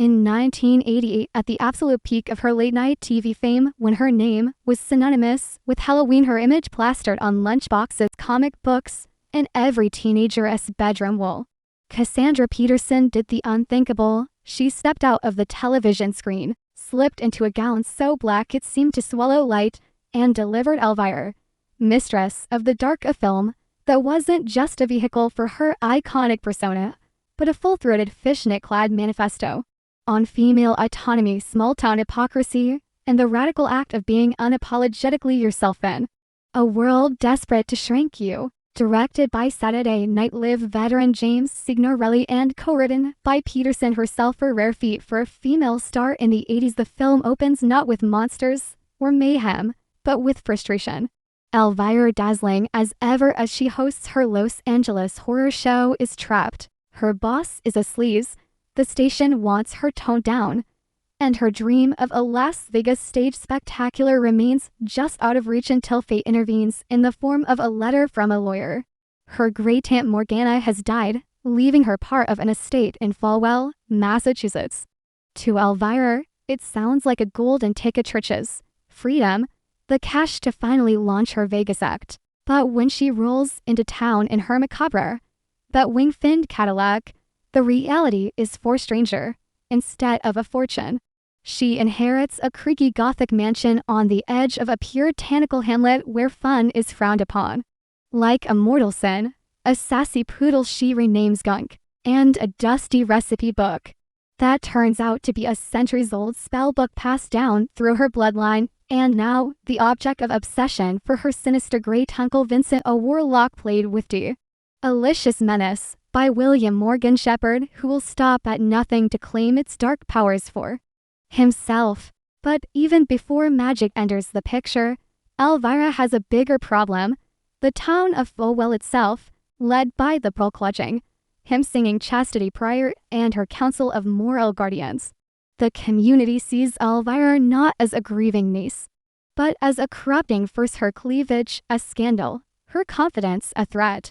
In 1988, at the absolute peak of her late-night TV fame, when her name was synonymous with Halloween, her image plastered on lunchboxes, comic books, and every teenager's bedroom wall, Cassandrapeterson did the unthinkable. She stepped out of the television screen, slipped into a gown so black it seemed to swallow light, and delivered Elvira, Mistress of the Dark, a film that wasn't just a vehicle for her iconic persona, but a full-throated fishnet-clad manifesto on female autonomy, small-town hypocrisy, and the radical act of being unapologetically yourself in a world desperate to shrink you. Directed by Saturday Night Live veteran James Signorelli and co-written by Peterson herself, a rare feat for a female star in the 80s, the film opens not with monsters or mayhem, but with frustration. Elvira, dazzling as ever as she hosts her Los Angeles horror show, is trapped. Her boss is a sleaze, the station wants her toned down, and her dream of a Las Vegas stage spectacular remains just out of reach until fate intervenes in the form of a letter from a lawyer. Her great-aunt Morgana has died, leaving her part of an estate in Falwell, Massachusetts. To Elvira, it sounds like a golden ticket, riches, freedom, the cash to finally launch her Vegas act. But when she rolls into town in her macabre, that wing-finned Cadillac, the reality is for stranger. Instead of a fortune, she inherits a creaky Gothic mansion on the edge of a puritanical hamlet where fun is frowned upon. Like a mortal sin, a sassy poodle she renames Gunk, and a dusty recipe book that turns out to be a centuries-old spellbook passed down through her bloodline, and now the object of obsession for her sinister great-uncle Vincent, a warlock played with D. Alicious Menace by William Morgan Shepherd, who will stop at nothing to claim its dark powers for himself. But even before magic enters the picture, Elvira has a bigger problem. The town of Falwell itself, led by the pearl-clutching, hymn-singing Chastity Prior and her council of moral guardians. The community sees Elvira not as a grieving niece, but as a corrupting force, her cleavage a scandal, her confidence a threat,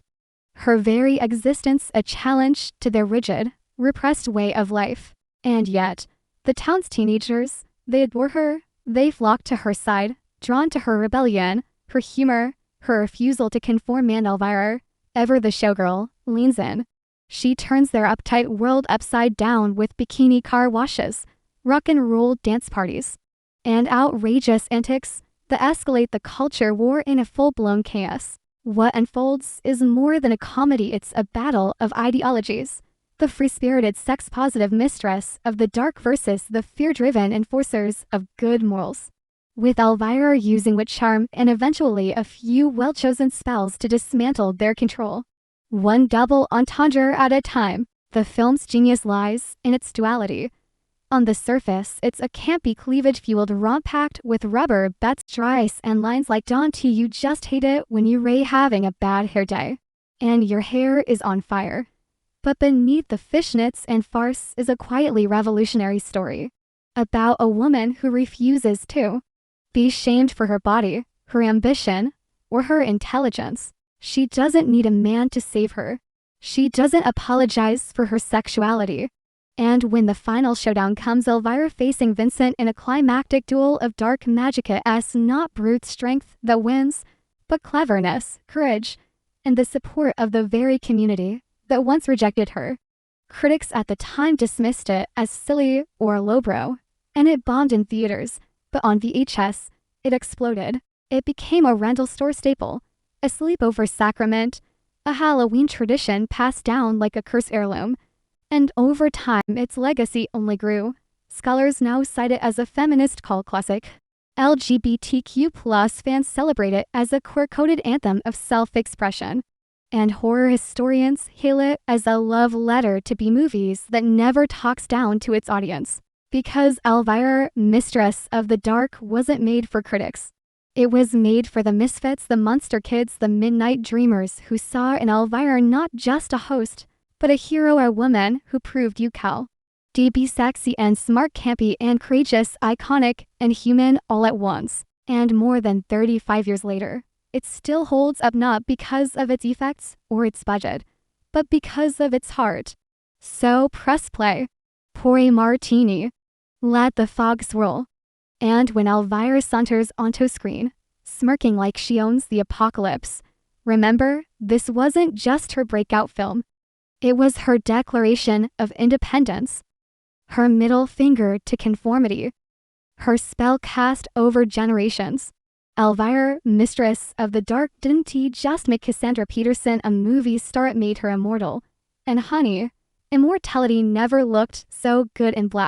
her very existence a challenge to their rigid, repressed way of life. And yet, the town's teenagers, they adore her, they flock to her side, drawn to her rebellion, her humor, her refusal to conform, and Elvira, ever the showgirl, leans in. She turns their uptight world upside down with bikini car washes, rock and roll dance parties, and outrageous antics that escalate the culture war in a full-blown chaos. What unfolds is more than a comedy, it's a battle of ideologies. The free-spirited, sex-positive mistress of the dark versus the fear-driven enforcers of good morals, with Elvira using wit, charm, and eventually a few well-chosen spells to dismantle their control. One double entendre at a time. The film's genius lies in its duality. On the surface, it's a campy, cleavage-fueled romp packed with rubber bets, dry ice, and lines like "Don't you just hate it when you're having a bad hair day, and your hair is on fire." But beneath the fishnets and farce is a quietly revolutionary story about a woman who refuses to be shamed for her body, her ambition, or her intelligence. She doesn't need a man to save her. She doesn't apologize for her sexuality. And when the final showdown comes, Elvira facing Vincent in a climactic duel of dark magicka-s, not brute strength that wins, but cleverness, courage, and the support of the very community that once rejected her. Critics at the time dismissed it as silly or lowbrow, and it bombed in theaters, but on VHS, it exploded. It became a rental store staple, a sleepover sacrament, a Halloween tradition passed down like a cursed heirloom. And over time, its legacy only grew. Scholars now cite it as a feminist cult classic. LGBTQ+ fans celebrate it as a queer-coded anthem of self-expression. And horror historians hail it as a love letter to B-movies that never talks down to its audience. Because Elvira, Mistress of the Dark, wasn't made for critics. It was made for the misfits, the monster kids, the midnight dreamers who saw in Elvira not just a host, but a hero, a woman who proved you can be sexy and smart, campy and courageous, iconic and human all at once. And more than 35 years later, it still holds up, not because of its effects or its budget, but because of its heart. So press play. Pour a martini. Let the fog swirl. And when Elvira saunters onto screen, smirking like she owns the apocalypse, remember, this wasn't just her breakout film. It was her declaration of independence. Her middle finger to conformity. Her spell cast over generations. Elvira, Mistress of the Dark, didn't just make Cassandrapeterson a movie star, it made her immortal. And honey, immortality never looked so good in black.